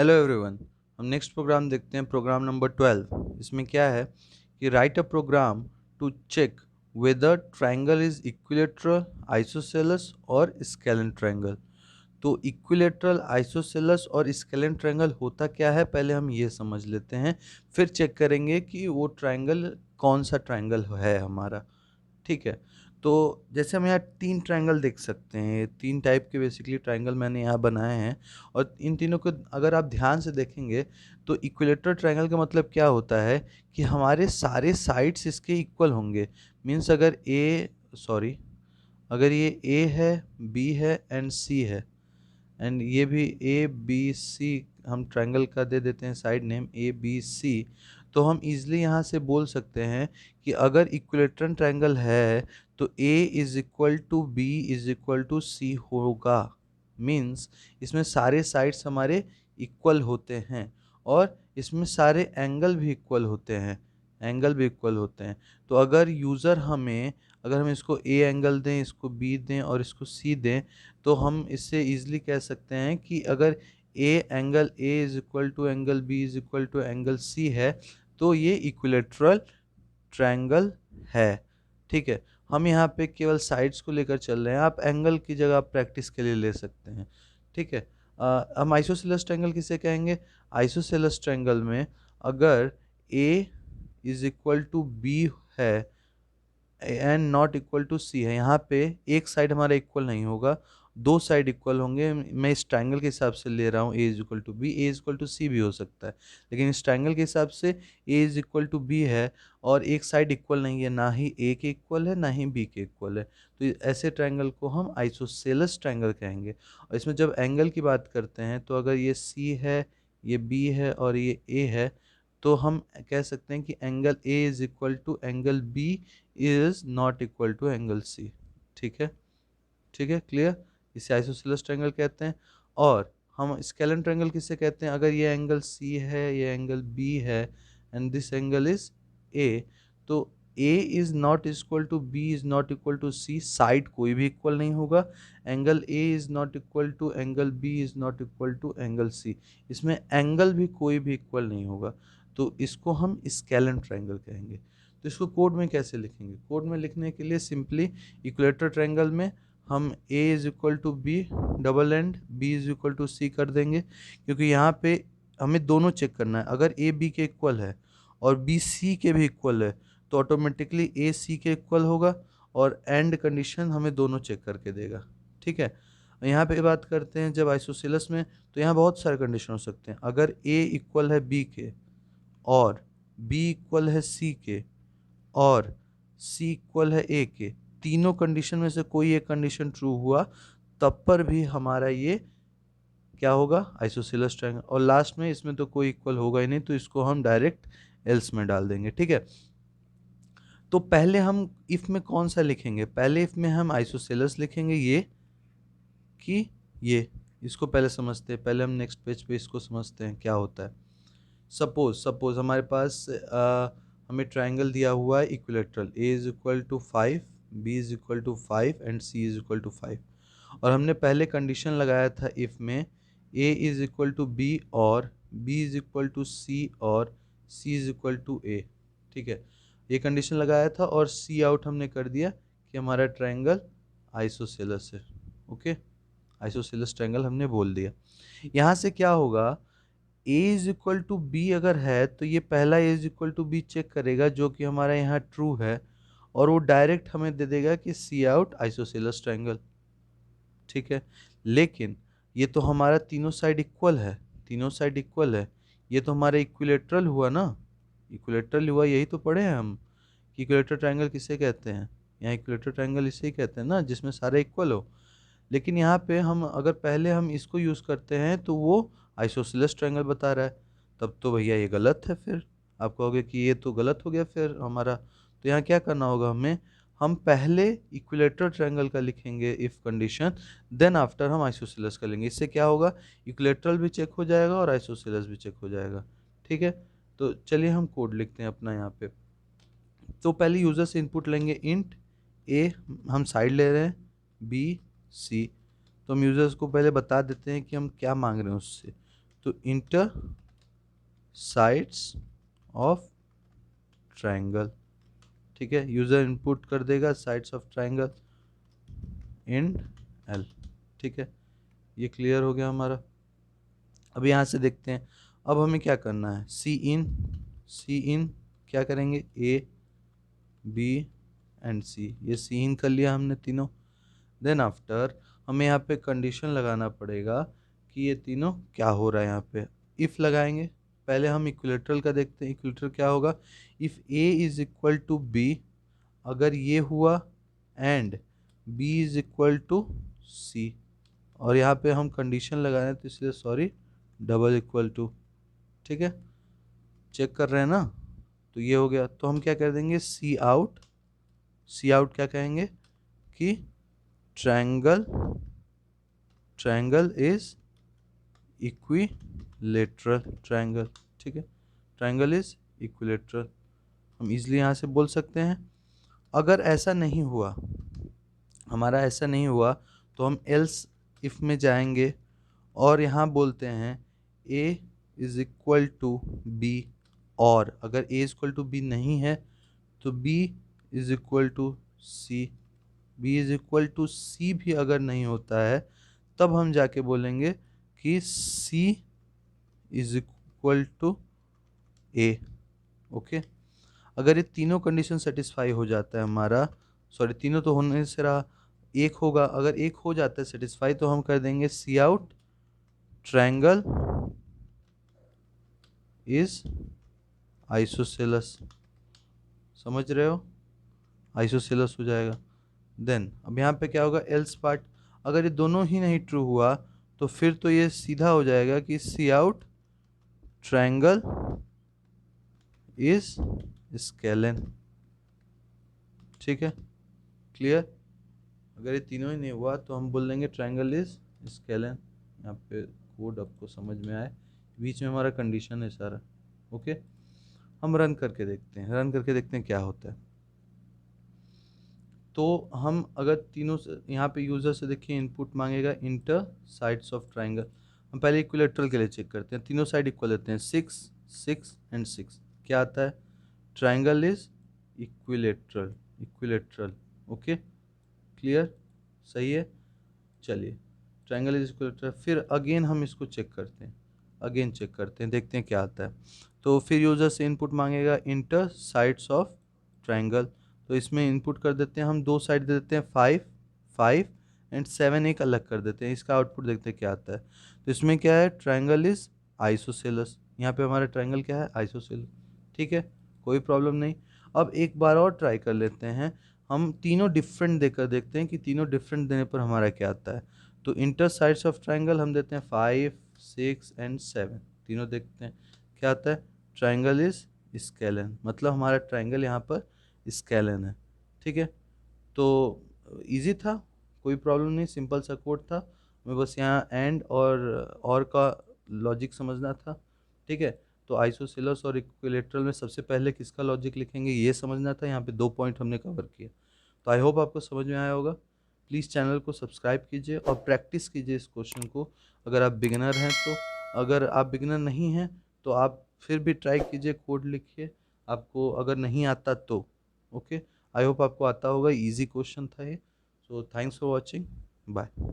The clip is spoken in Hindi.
Hello everyone. हम नेक्स्ट प्रोग्राम देखते हैं, प्रोग्राम नंबर 12। इसमें क्या है कि write a program to check whether triangle is equilateral, isosceles और स्केलेन ट्रायंगल। तो इक्विलेटरल, आइसोसेलेस और स्केलेन ट्रायंगल होता क्या है, पहले हम ये समझ लेते हैं, फिर चेक करेंगे कि वो ट्रायंगल कौन सा ट्रायंगल है हमारा। ठीक है। तो जैसे हम यहाँ तीन ट्रायंगल देख सकते हैं, ये तीन टाइप के बेसिकली ट्रायंगल मैंने यहाँ बनाए हैं। और इन तीनों को अगर आप ध्यान से देखेंगे तो इक्विलेटरल ट्रायंगल का मतलब क्या होता है कि हमारे सारे साइड्स इसके इक्वल होंगे। मीन्स अगर ये ए है, बी है एंड सी है, एंड ये भी ए बी सी, हम ट्रायंगल का दे देते हैं side name A B C. तो हम इजीली यहाँ से बोल सकते हैं कि अगर इक्विलेटरल ट्रायंगल है तो A is equal to B is equal to C होगा। मीन्स इसमें सारे साइड्स हमारे इक्वल होते हैं और इसमें सारे एंगल भी इक्वल होते हैं। तो अगर हम इसको ए एंगल दें, इसको बी दें और इसको सी दें, तो हम इससे इजीली कह सकते हैं कि अगर angle A is equal to angle B is equal to angle C है तो ये इक्विलेटरल ट्रायंगल है। ठीक है। हम यहाँ पे केवल साइड्स को लेकर चल रहे हैं, आप एंगल की जगह आप प्रैक्टिस के लिए ले सकते हैं। ठीक है। हम आइसोसेलेस ट्रायंगल किसे कहेंगे? आइसोसेलेस ट्रायंगल में अगर ए इज इक्वल टू बी है एंड नॉट इक्वल टू सी है, यहाँ पे एक साइड हमारा इक्वल नहीं होगा, दो साइड इक्वल होंगे। मैं इस ट्रायंगल के हिसाब से ले रहा हूँ, A is equal to B, A is equal to C भी हो सकता है, लेकिन इस ट्रायंगल के हिसाब से ए इज इक्वल टू बी है और एक साइड इक्वल नहीं है, ना ही ए के इक्वल है ना ही बी के इक्वल है। तो ऐसे ट्रायंगल को हम आइसोसेलेस ट्रायंगल कहेंगे। और इसमें जब एंगल की बात करते हैं तो अगर ये सी है, ये बी है और ये ए है, तो हम कह सकते हैं कि angle A is equal to angle B is not equal to angle C. ठीक है। ठीक है, क्लियर। इसे आइसोसेलेस ट्रायंगल कहते हैं। और हम स्केलेन ट्रायंगल किसे कहते हैं? अगर ये एंगल सी है, ये एंगल बी है and this angle is A, तो A is not equal to B is not equal to C, side कोई भी इक्वल नहीं होगा। Angle A is not equal to angle B is not equal to angle C, इसमें एंगल भी कोई भी इक्वल नहीं होगा। तो इसको हम स्केलेन ट्रायंगल कहेंगे। तो इसको कोड में कैसे लिखेंगे? कोड में लिखने के लिए सिंपली इक्विलेटरल ट्रायंगल में हम a is equal to B double and b is equal to C कर देंगे, क्योंकि यहाँ पे हमें दोनों चेक करना है। अगर a b के इक्वल है और b c के भी इक्वल है तो ऑटोमेटिकली a c के इक्वल होगा, और एंड कंडीशन हमें दोनों चेक करके देगा। ठीक है। यहाँ पे बात करते हैं जब आइसोसेलेस में, तो यहाँ बहुत सारे कंडीशन हो सकते हैं। अगर a इक्वल है b के और b इक्वल है c के और c इक्वल है a के, तीनों कंडीशन में से कोई एक कंडीशन ट्रू हुआ तब पर भी हमारा ये क्या होगा? Isosceles triangle. और लास्ट में इसमें तो कोई इक्वल होगा ही नहीं, तो इसको हम डायरेक्ट एल्स में डाल देंगे। ठीक है। तो पहले हम इफ में कौन सा लिखेंगे? पहले इफ में हम आइसोसेलेस लिखेंगे, ये कि ये, इसको पहले समझते हैं। पहले हम नेक्स्ट पेज पे इसको समझते हैं क्या होता है। सपोज हमारे पास हमें ट्रायंगल दिया हुआ है equilateral, A is equal to 5, B is equal to 5 and C is equal to 5। और हमने पहले कंडीशन लगाया था इफ में, A is equal to B और B is equal to C और C is equal to A. ठीक है। ये कंडीशन लगाया था और सी आउट हमने कर दिया कि हमारा ट्रायंगल आइसोसेलेस है। ओके। आइसोसेलेस ट्रायंगल हमने बोल दिया। यहाँ से क्या होगा? a is equal to B अगर है तो ये पहला a is equal to B check करेगा, जो कि हमारा यहाँ ट्रू है, और वो डायरेक्ट हमें दे देगा कि सी आउट आइसोसेलेस ट्रायंगल। ठीक है। लेकिन ये तो हमारा तीनों साइड इक्वल है, ये तो हमारा इक्विलेटरल हुआ ना, इक्विलेटरल हुआ, यही तो पढ़े हैं हम कि इक्विलेटरल ट्रायंगल किसे कहते हैं। यहाँ इक्विलेटरल ट्रायंगल इसे ही कहते हैं ना, जिसमें सारे इक्वल हो। लेकिन यहाँ पे हम अगर पहले हम इसको यूज़ करते हैं तो वो आइसोसेलेस ट्रायंगल बता रहा है, तब तो भैया ये गलत है। फिर आप कहोगे कि ये तो गलत हो गया फिर हमारा। तो यहाँ क्या करना होगा हमें? हम पहले इक्विलेटरल ट्रायंगल का लिखेंगे इफ़ कंडीशन, देन आफ्टर हम आइसोसेलेस का लेंगे। इससे क्या होगा? इक्विलेटरल भी चेक हो जाएगा और आइसोसेलेस भी चेक हो जाएगा। ठीक है। तो चलिए हम कोड लिखते हैं अपना यहाँ पे। तो पहले यूज़र से इनपुट लेंगे इंट ए, हम साइड ले रहे हैं बी सी। तो हम यूज़र्स को पहले बता देते हैं कि हम क्या मांग रहे हैं उससे। तो इंटर साइड्स ऑफ ट्रायंगल, ठीक है। यूजर इनपुट कर देगा sides of triangle in L, ठीक है। ये क्लियर हो गया हमारा। अब यहाँ से देखते हैं, अब हमें क्या करना है। सी इन क्या करेंगे, ए बी एंड सी, ये सी इन कर लिया हमने तीनों। देन आफ्टर हमें यहाँ पे कंडीशन लगाना पड़ेगा कि ये तीनों क्या हो रहा है। यहाँ पे इफ़ लगाएंगे। पहले हम इक्विलेटरल का देखते हैं। इक्विलेटरल क्या होगा, if A is equal to B, अगर ये हुआ and B is equal to C, और यहाँ पे हम कंडीशन लगा रहे हैं तो इसलिए सॉरी डबल इक्वल टू, ठीक है। चेक कर रहे हैं ना, तो ये हो गया। तो हम क्या कर देंगे, सी आउट क्या कहेंगे कि ट्रायंगल इज इक्विलेटरल ट्रायंगल, ठीक है। ट्रायंगल इज इक्विलेटरल, हम इजीली यहाँ से बोल सकते हैं। अगर ऐसा नहीं हुआ, हमारा ऐसा नहीं हुआ, तो हम एल्स इफ में जाएंगे और यहाँ बोलते हैं a is equal to B, और अगर a is equal to B नहीं है तो b is equal to C, b is equal to C भी अगर नहीं होता है तब हम जाके बोलेंगे कि c is equal to a, okay. अगर ये तीनों कंडीशन सेटिस्फाई हो जाता है हमारा, सॉरी तीनों तो होने से रहा, एक होगा, अगर एक हो जाता है सेटिस्फाई तो हम कर देंगे सी आउट ट्रायंगल इज आइसोसेलस, समझ रहे हो, आइसोसेलस हो जाएगा। देन अब यहाँ पे क्या होगा, एल्स पार्ट, अगर ये दोनों ही नहीं ट्रू हुआ तो फिर तो ये सीधा हो जाएगा कि सी आउट ट्रायंगल इज स्केलन, ठीक है। क्लियर, अगर ये तीनों ही नहीं हुआ तो हम बोल देंगे ट्रायंगल इज स्केलन। यहाँ पे कोड आपको समझ में आए, बीच में हमारा कंडीशन है सारा, ओके। हम रन करके देखते हैं क्या होता है। तो हम अगर तीनों से यहाँ पे यूज़र से देखिए इनपुट मांगेगा इंटर साइड्स ऑफ ट्रायंगल। हम पहले इक्विलेटरल के लिए चेक करते हैं, तीनों साइड इक्वल लेते हैं, 6 6 एंड 6, क्या आता है, triangle is equilateral, okay. Clear, सही है। चलिए, ट्रायंगल इज इक्विलेटरल, फिर अगेन हम इसको चेक करते हैं, देखते हैं क्या आता है। तो फिर यूज़र से इनपुट मांगेगा इंटर साइड्स ऑफ ट्रायंगल, तो इसमें इनपुट कर देते हैं हम, दो साइड दे देते हैं 5 5 एंड 7 एक अलग कर देते हैं। इसका आउटपुट देखते हैं क्या आता है। तो इसमें क्या है, ट्रायंगल इज आइसोसेलस, यहाँ पे हमारा ट्रायंगल क्या है, आइसोसेलस, ठीक है, कोई प्रॉब्लम नहीं। अब एक बार और ट्राई कर लेते हैं, हम तीनों डिफरेंट देकर देखते हैं कि तीनों डिफरेंट देने पर हमारा क्या आता है। तो इंटर साइड्स ऑफ ट्रायंगल हम देते हैं 5 6 एंड 7, तीनों देखते हैं क्या आता है, ट्रायंगल इज स्केलन, मतलब हमारा ट्रायंगल यहाँ पर स्केलन है, ठीक है। तो इजी था, कोई प्रॉब्लम नहीं, सिंपल सा कोड था, हमें बस यहाँ एंड और का लॉजिक समझना था, ठीक है। तो आइसोसेलस और इक्विलेटरल में सबसे पहले किसका लॉजिक लिखेंगे ये समझना था। यहाँ पे 2 पॉइंट हमने कवर किए, तो आई होप आपको समझ में आया होगा। प्लीज़ चैनल को सब्सक्राइब कीजिए और प्रैक्टिस कीजिए इस क्वेश्चन को, अगर आप बिगिनर हैं तो। अगर आप बिगिनर नहीं हैं तो आप फिर भी ट्राई कीजिए, कोड लिखिए, आपको अगर नहीं आता तो, ओके। आई होप आपको आता होगा, इजी क्वेश्चन था ये। So thanks for watching, bye.